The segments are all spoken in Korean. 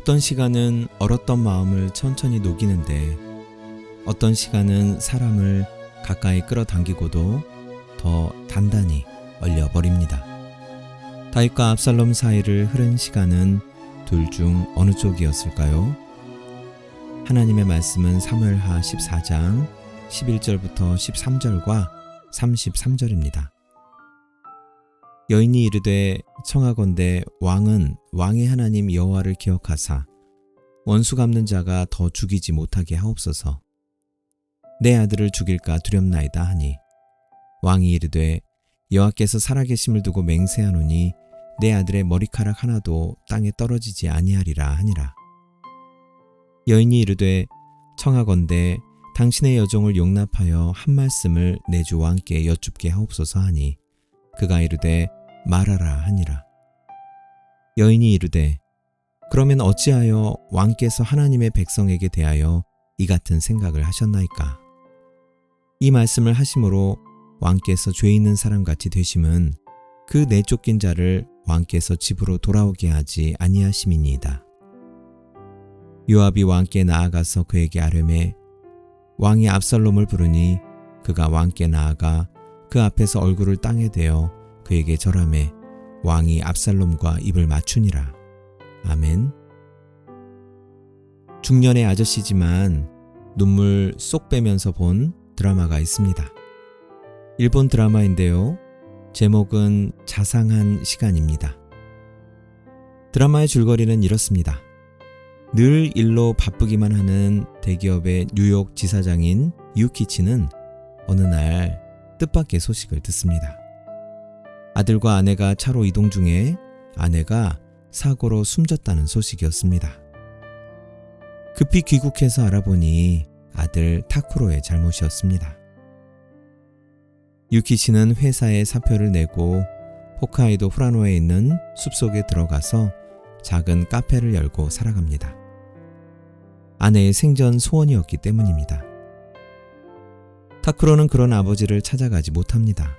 어떤 시간은 얼었던 마음을 천천히 녹이는데 어떤 시간은 사람을 가까이 끌어당기고도 더 단단히 얼려버립니다. 다윗과 압살롬 사이를 흐른 시간은 둘 중 어느 쪽이었을까요? 하나님의 말씀은 사무엘하 14장 11절부터 13절과 33절입니다. 여인이 이르되 청하건대 왕은 왕의 하나님 여호와를 기억하사 원수 갚는 자가 더 죽이지 못하게 하옵소서. 내 아들을 죽일까 두렵나이다 하니 왕이 이르되 여호와께서 살아계심을 두고 맹세하노니 내 아들의 머리카락 하나도 땅에 떨어지지 아니하리라 하니라. 여인이 이르되 청하건대 당신의 여종을 용납하여 한 말씀을 내 주 왕께 여쭙게 하옵소서 하니 그가 이르되 말하라 하니라. 여인이 이르되 그러면 어찌하여 왕께서 하나님의 백성에게 대하여 이 같은 생각을 하셨나이까? 이 말씀을 하심으로 왕께서 죄 있는 사람같이 되심은 그 내쫓긴 자를 왕께서 집으로 돌아오게 하지 아니하심이니이다. 요압이 왕께 나아가서 그에게 아뢰매 왕이 압살롬을 부르니 그가 왕께 나아가 그 앞에서 얼굴을 땅에 대어 그에게 절하매 왕이 압살롬과 입을 맞추니라. 아멘. 중년의 아저씨지만 눈물 쏙 빼면서 본 드라마가 있습니다. 일본 드라마인데요. 제목은 자상한 시간입니다. 드라마의 줄거리는 이렇습니다. 늘 일로 바쁘기만 하는 대기업의 뉴욕 지사장인 유키치는 어느 날 뜻밖의 소식을 듣습니다. 아들과 아내가 차로 이동 중에 아내가 사고로 숨졌다는 소식이었습니다. 급히 귀국해서 알아보니 아들 타쿠로의 잘못이었습니다. 유키치는 회사에 사표를 내고 홋카이도 후라노에 있는 숲속에 들어가서 작은 카페를 열고 살아갑니다. 아내의 생전 소원이었기 때문입니다. 타쿠로는 그런 아버지를 찾아가지 못합니다.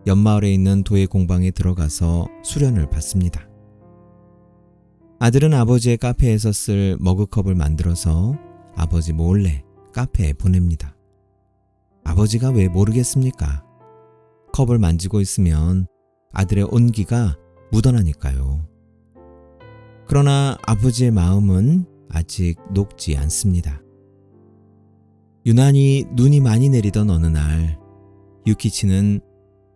옆마을에 있는 도예 공방에 들어가서 수련을 받습니다. 아들은 아버지의 카페에서 쓸 머그컵을 만들어서 아버지 몰래 카페에 보냅니다. 아버지가 왜 모르겠습니까? 컵을 만지고 있으면 아들의 온기가 묻어나니까요. 그러나 아버지의 마음은 아직 녹지 않습니다. 유난히 눈이 많이 내리던 어느 날 유키치는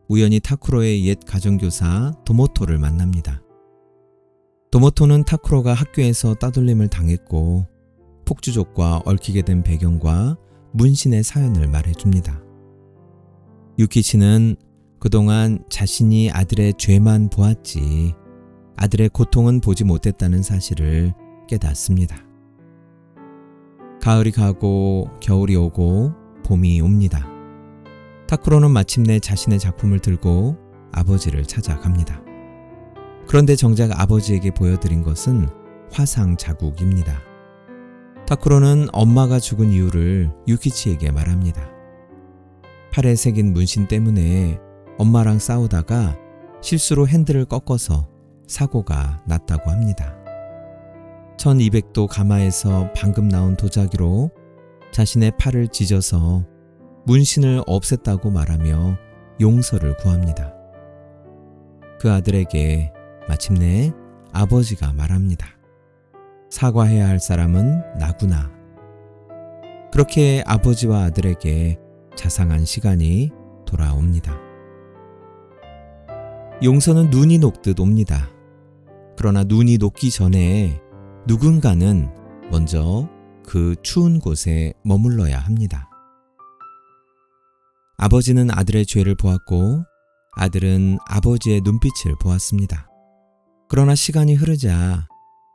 우연히 타쿠로의 옛 가정교사 도모토를 만납니다. 도모토는 타쿠로가 학교에서 따돌림을 당했고 폭주족과 얽히게 된 배경과 문신의 사연을 말해줍니다. 유키치는 그동안 자신이 아들의 죄만 보았지 아들의 고통은 보지 못했다는 사실을 깨닫습니다. 가을이 가고 겨울이 오고 봄이 옵니다. 타쿠로는 마침내 자신의 작품을 들고 아버지를 찾아갑니다. 그런데 정작 아버지에게 보여드린 것은 화상 자국입니다. 타쿠로는 엄마가 죽은 이유를 유키치에게 말합니다. 팔에 새긴 문신 때문에 엄마랑 싸우다가 실수로 핸들을 꺾어서 사고가 났다고 합니다. 1200도 가마에서 방금 나온 도자기로 자신의 팔을 찢어서 문신을 없앴다고 말하며 용서를 구합니다. 그 아들에게 마침내 아버지가 말합니다. 사과해야 할 사람은 나구나. 그렇게 아버지와 아들에게 자상한 시간이 돌아옵니다. 용서는 눈이 녹듯 옵니다. 그러나 눈이 녹기 전에 누군가는 먼저 그 추운 곳에 머물러야 합니다. 아버지는 아들의 죄를 보았고 아들은 아버지의 눈빛을 보았습니다. 그러나 시간이 흐르자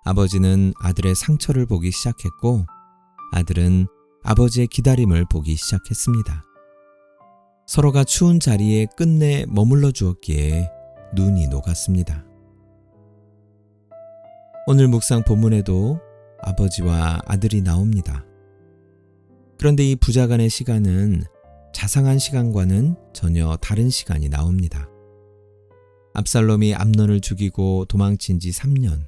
아버지는 아들의 상처를 보기 시작했고 아들은 아버지의 기다림을 보기 시작했습니다. 서로가 추운 자리에 끝내 머물러 주었기에 눈이 녹았습니다. 오늘 묵상 본문에도 아버지와 아들이 나옵니다. 그런데 이 부자간의 시간은 자상한 시간과는 전혀 다른 시간이 나옵니다. 압살롬이 암논을 죽이고 도망친 지 3년.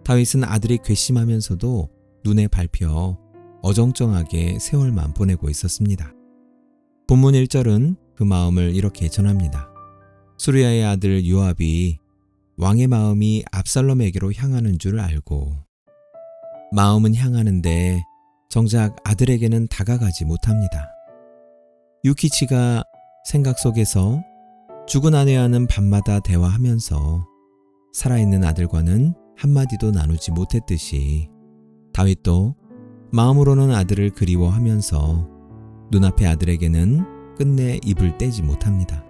다윗은 아들이 괘씸하면서도 눈에 밟혀 어정쩡하게 세월만 보내고 있었습니다. 본문 1절은 그 마음을 이렇게 전합니다. 수르야의 아들 요압이 왕의 마음이 압살롬에게로 향하는 줄 알고, 마음은 향하는데 정작 아들에게는 다가가지 못합니다. 유키치가 생각 속에서 죽은 아내와는 밤마다 대화하면서 살아있는 아들과는 한마디도 나누지 못했듯이 다윗도 마음으로는 아들을 그리워하면서 눈앞의 아들에게는 끝내 입을 떼지 못합니다.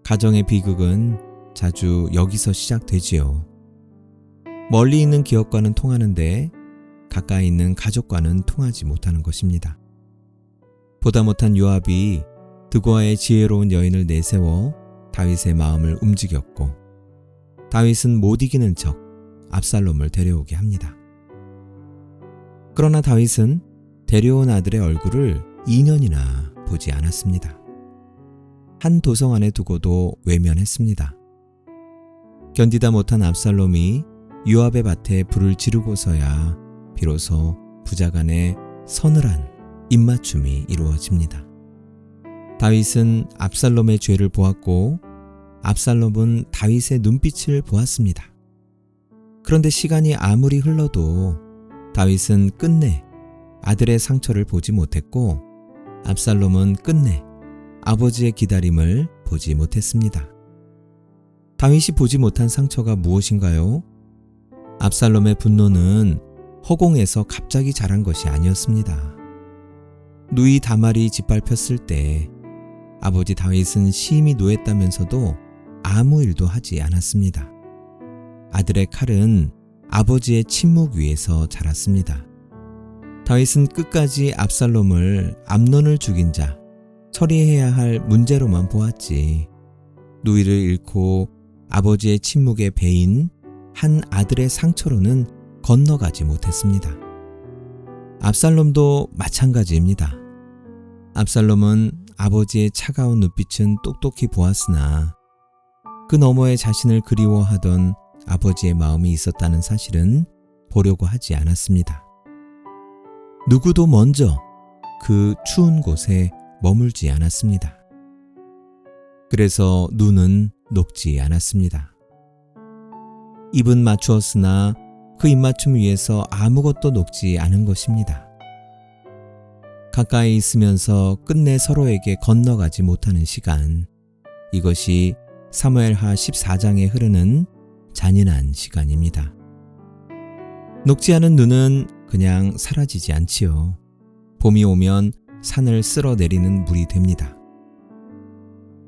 가정의 비극은 자주 여기서 시작되지요. 멀리 있는 기업과는 통하는데 가까이 있는 가족과는 통하지 못하는 것입니다. 보다 못한 요압이 드고아의 지혜로운 여인을 내세워 다윗의 마음을 움직였고, 다윗은 못 이기는 척 압살롬을 데려오게 합니다. 그러나 다윗은 데려온 아들의 얼굴을 2년이나 보지 않았습니다. 한 도성 안에 두고도 외면했습니다. 견디다 못한 압살롬이 요압의 밭에 불을 지르고서야 비로소 부자간의 서늘한 입맞춤이 이루어집니다. 다윗은 압살롬의 죄를 보았고 압살롬은 다윗의 눈빛을 보았습니다. 그런데 시간이 아무리 흘러도 다윗은 끝내 아들의 상처를 보지 못했고 압살롬은 끝내 아버지의 기다림을 보지 못했습니다. 다윗이 보지 못한 상처가 무엇인가요? 압살롬의 분노는 허공에서 갑자기 자란 것이 아니었습니다. 누이 다말이 짓밟혔을 때 아버지 다윗은 심히 노했다면서도 아무 일도 하지 않았습니다. 아들의 칼은 아버지의 침묵 위에서 자랐습니다. 다윗은 끝까지 압살롬을 암논을 죽인 자, 처리해야 할 문제로만 보았지, 누이를 잃고 아버지의 침묵의 배인 한 아들의 상처로는 건너가지 못했습니다. 압살롬도 마찬가지입니다. 압살롬은 아버지의 차가운 눈빛은 똑똑히 보았으나 그 너머에 자신을 그리워하던 아버지의 마음이 있었다는 사실은 보려고 하지 않았습니다. 누구도 먼저 그 추운 곳에 머물지 않았습니다. 그래서 눈은 녹지 않았습니다. 입은 맞추었으나 그 입맞춤 위에서 아무것도 녹지 않은 것입니다. 가까이 있으면서 끝내 서로에게 건너가지 못하는 시간, 이것이 사무엘하 14장에 흐르는 잔인한 시간입니다. 녹지 않은 눈은 그냥 사라지지 않지요. 봄이 오면 산을 쓸어내리는 물이 됩니다.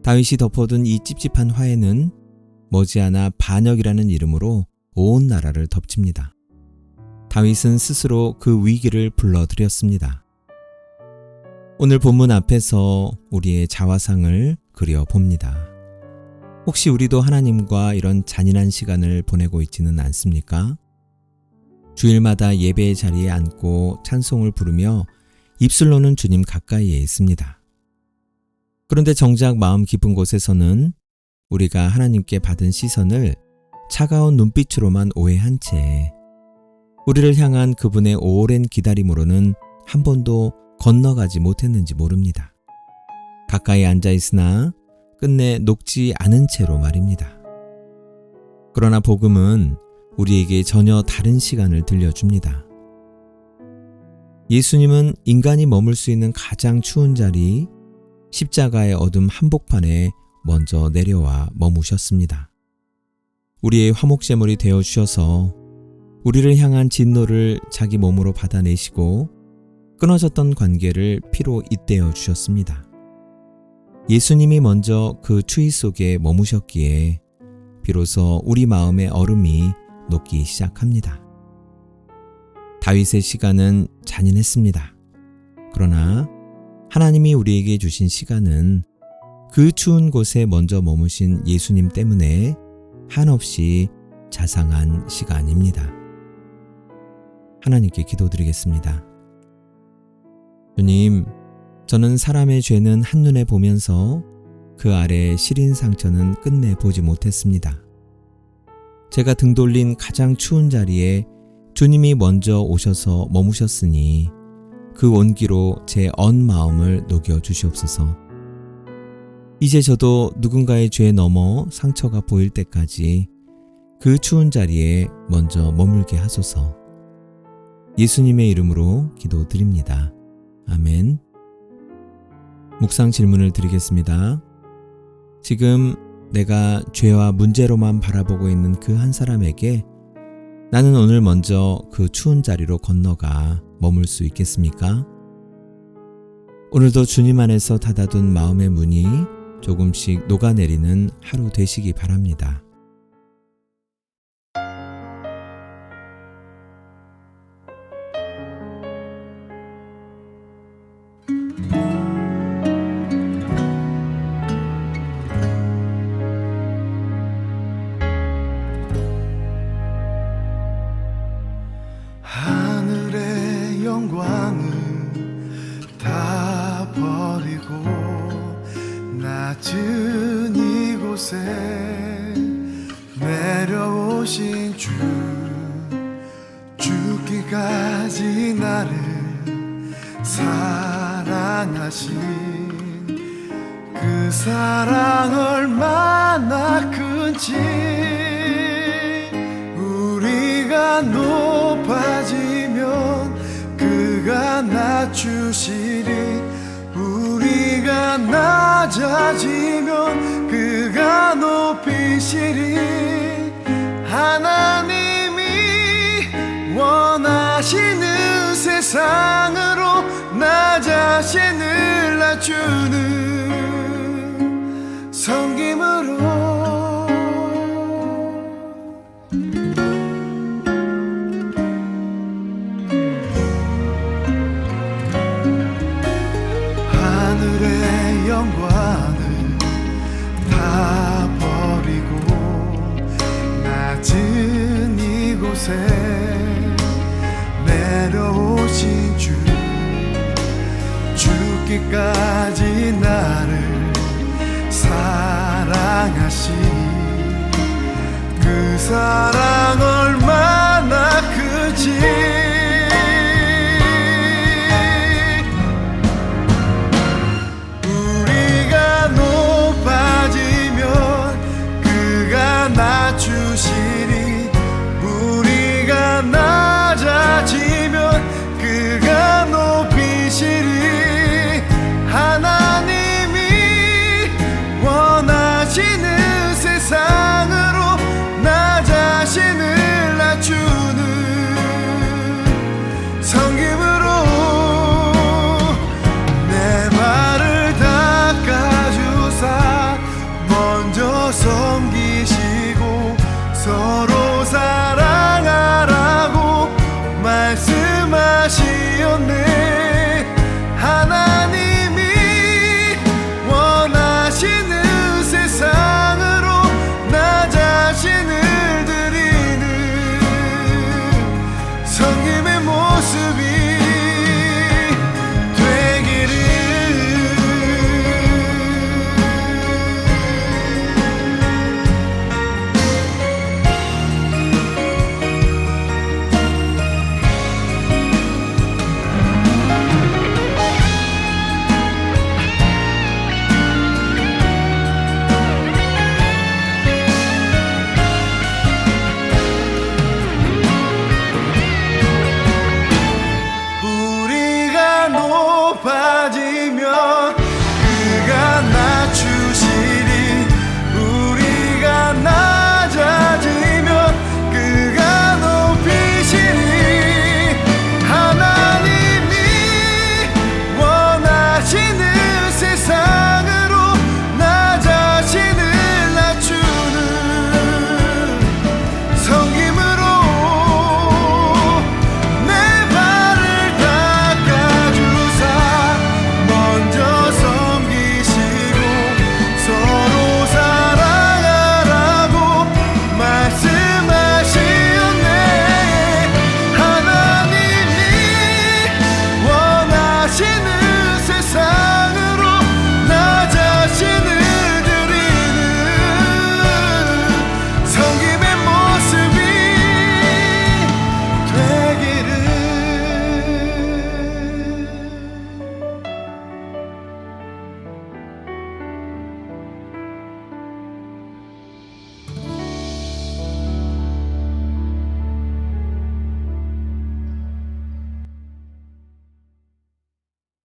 다윗이 덮어둔 이 찝찝한 화해는 머지않아 반역이라는 이름으로 온 나라를 덮칩니다. 다윗은 스스로 그 위기를 불러들였습니다. 오늘 본문 앞에서 우리의 자화상을 그려봅니다. 혹시 우리도 하나님과 이런 잔인한 시간을 보내고 있지는 않습니까? 주일마다 예배의 자리에 앉고 찬송을 부르며 입술로는 주님 가까이에 있습니다. 그런데 정작 마음 깊은 곳에서는 우리가 하나님께 받은 시선을 차가운 눈빛으로만 오해한 채 우리를 향한 그분의 오랜 기다림으로는 한 번도 건너가지 못했는지 모릅니다. 가까이 앉아 있으나 끝내 녹지 않은 채로 말입니다. 그러나 복음은 우리에게 전혀 다른 시간을 들려줍니다. 예수님은 인간이 머물 수 있는 가장 추운 자리, 십자가의 어둠 한복판에 먼저 내려와 머무셨습니다. 우리의 화목제물이 되어 주셔서 우리를 향한 진노를 자기 몸으로 받아내시고 끊어졌던 관계를 피로 잇대어 주셨습니다. 예수님이 먼저 그 추위 속에 머무셨기에 비로소 우리 마음의 얼음이 녹기 시작합니다. 다윗의 시간은 잔인했습니다. 그러나 하나님이 우리에게 주신 시간은 그 추운 곳에 먼저 머무신 예수님 때문에 한없이 자상한 시간입니다. 하나님께 기도드리겠습니다. 주님, 저는 사람의 죄는 한눈에 보면서 그 아래 시린 상처는 끝내 보지 못했습니다. 제가 등 돌린 가장 추운 자리에 주님이 먼저 오셔서 머무셨으니 그 온기로 제 언 마음을 녹여 주시옵소서. 이제 저도 누군가의 죄에 넘어 상처가 보일 때까지 그 추운 자리에 먼저 머물게 하소서. 예수님의 이름으로 기도드립니다. 아멘. 묵상 질문을 드리겠습니다. 지금 내가 죄와 문제로만 바라보고 있는 그 한 사람에게 나는 오늘 먼저 그 추운 자리로 건너가 머물 수 있겠습니까? 오늘도 주님 안에서 닫아둔 마음의 문이 조금씩 녹아내리는 하루 되시기 바랍니다. 하늘의 영광을 다 버리고 낮은 이곳에 내려오신 주, 죽기까지 나를 사랑하신 그 사랑 얼마나 큰지 우리가 높아지면 그가 낮추시리, 우리가 낮아지면 그가 높이시리. 하나님이 원하시는 세상으로 나 자신을 낮추는 섬김으로 하늘의 영광을 다 버리고 낮은 이곳에 내려오신 주, 죽기까지 나를 사랑하신 그 사랑